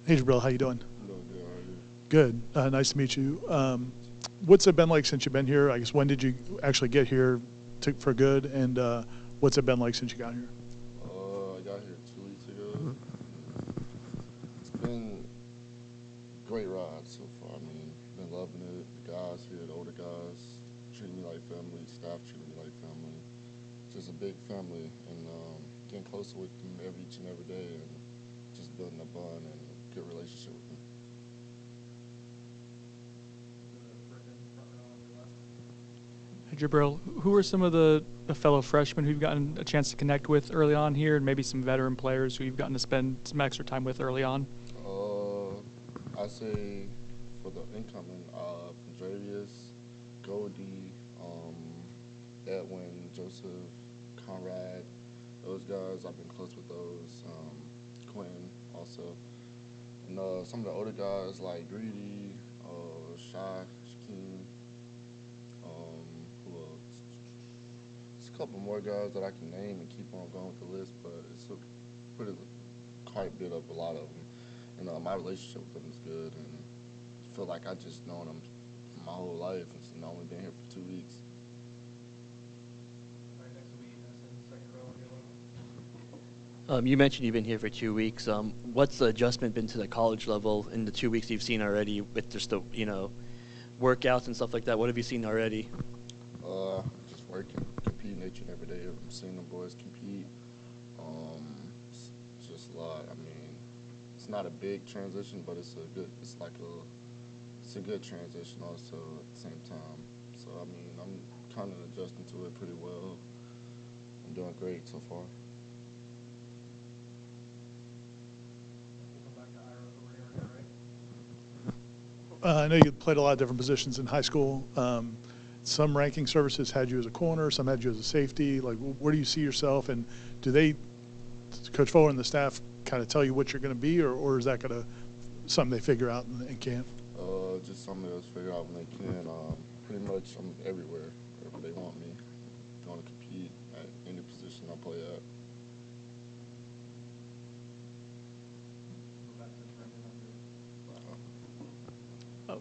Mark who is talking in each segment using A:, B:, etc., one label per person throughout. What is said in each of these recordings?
A: Hey, Ja'Bril, how you doing?
B: I'm doing good. How are you?
A: Good. Nice to meet you. What's it been like since you've been here? I guess when did you actually get here for good, and what's it been like since you got here?
B: I got here 2 weeks ago. It's been a great ride so far. I mean, been loving it. The guys here, the older guys, treating me like family. Staff treating me like family. Just a big family, and getting closer with them each and every day, and just building a bond and a good relationship with them.
C: Hey, Ja'Bril, who are some of the fellow freshmen who you've gotten a chance to connect with early on here, and maybe some veteran players who you've gotten to spend some extra time with early on?
B: I say for the incoming, Dravia, Goldie, Edwin, Joseph, Conrad, those guys, I've been close with those. Quentin also. And some of the older guys like Greedy, Shy, Shaquem, who else? There's a couple more guys that I can name and keep on going with the list, but it's a pretty quite a bit of a lot of them. And my relationship with them is good, and I feel like I just known them my whole life, and I've only been here for 2 weeks.
D: You mentioned you've been here for 2 weeks. What's the adjustment been to the college level in the 2 weeks you've seen already with just the workouts and stuff like that? What have you seen already?
B: Just working, competing each and every day. I'm seeing them boys compete. It's just a lot. I mean, it's not a big transition, but it's a good. It's a good transition also at the same time. So I mean, I'm kind of adjusting to it pretty well. I'm doing great so far.
A: I know you played a lot of different positions in high school. Some ranking services had you as a corner, some had you as a safety. Like, where do you see yourself, and do they, Coach Fuller and the staff, kind of tell you what you're going to be, or is that going to something they figure out in camp?
B: Just something else figure out when they can. Pretty much, I'm everywhere, wherever they want me. Going to compete at any position I play at.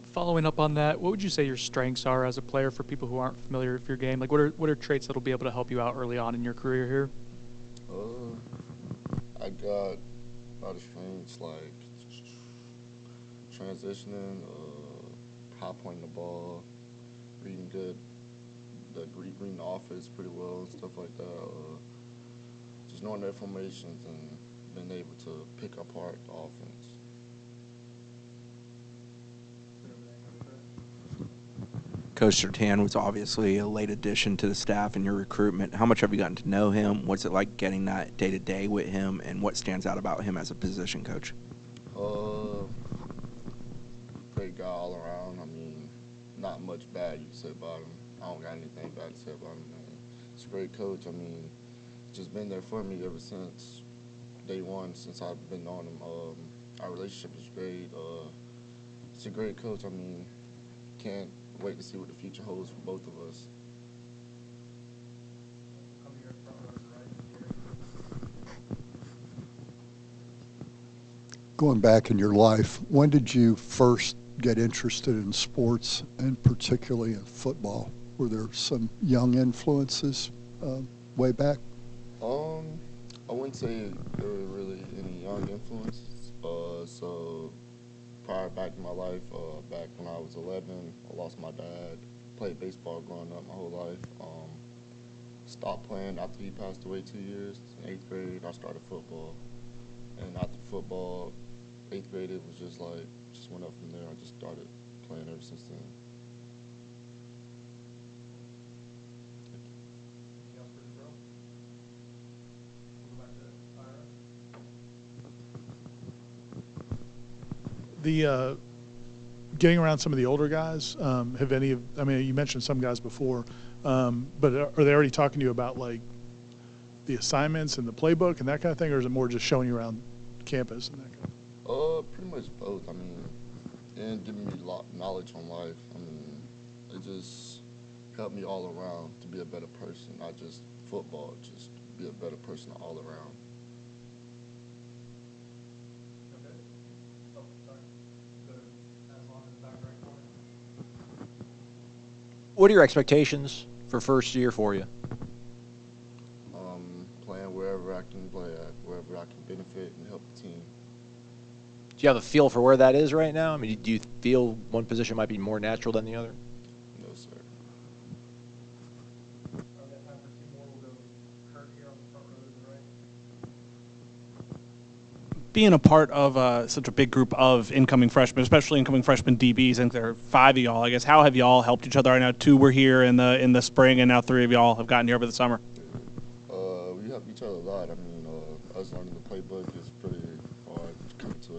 C: Following up on that, what would you say your strengths are as a player for people who aren't familiar with your game? Like, what are traits that'll be able to help you out early on in your career here?
B: Uh, I got a lot of strengths like transitioning, high pointing the ball, reading good, reading the offense pretty well and stuff like that. Just knowing their formations and being able to pick apart the offense.
E: Coach Sertan was obviously a late addition to the staff in your recruitment. How much have you gotten to know him? What's it like getting that day-to-day with him, and what stands out about him as a position coach?
B: Uh, Great guy all around. I mean, not much bad you can say about him. I don't got anything bad to say about him, man. He's a great coach. I mean, just been there for me ever since day one, since I've been on him. Our relationship is great. He's a great coach. I mean, can't wait to see what the future holds for both of us.
F: Going back in your life, when did you first get interested in sports, and particularly in football? Were there some young influences way back?
B: Um, I wouldn't say there were really any young influences. So prior back in my life, back when I was 11, I lost my dad. Played baseball growing up my whole life. Stopped playing after he passed away 2 years. In eighth grade, I started football. And after football, eighth grade, it was just like, just went up from there. I just started playing ever since then.
A: The getting around some of the older guys, have any of, I mean, you mentioned some guys before, but are they already talking to you about, like, the assignments and the playbook and that kind of thing, or is it more just showing you around campus and that kind of thing?
B: Pretty much both. I mean, and giving me a lot knowledge on life. I mean, it just helped me all around to be a better person, not just football, just be a better person all around.
G: What are your expectations for first year for you?
B: Playing wherever I can play at, wherever I can benefit and help the team.
G: Do you have a feel for where that is right now? I mean, do you feel one position might be more natural than the other?
B: No, sir.
H: Being a part of such a big group of incoming freshmen, especially incoming freshman DBs, I think there are 5 of y'all. I guess how have y'all helped each other? I know 2 were here in the spring, and now 3 of y'all have gotten here over the summer.
B: We help each other a lot. I mean, us learning the playbook is pretty hard coming to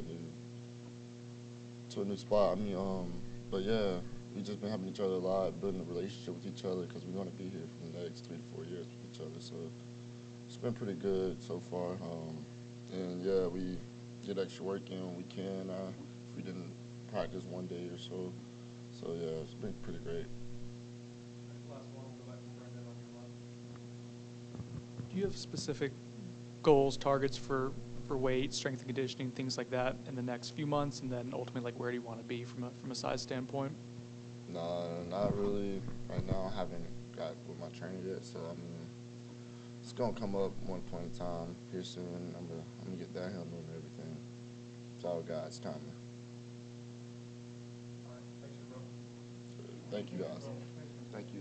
B: a new spot. I mean, but yeah, we just been helping each other a lot, building a relationship with each other because we want to be here for the next 3 to 4 years with each other. So it's been pretty good so far. And yeah, we get extra work in when we can. If we didn't practice one day or so. So yeah, it's been pretty great.
C: Do you have specific goals, targets for weight, strength and conditioning, things like that in the next few months, and then ultimately, like, where do you want to be from a size standpoint?
B: Nah, not really. Right now, I haven't got with my trainer yet, so I mean, it's gonna come up one point in time here soon. I'm gonna get that handled and everything. It's all God's timing. Thank you, guys. Thank you.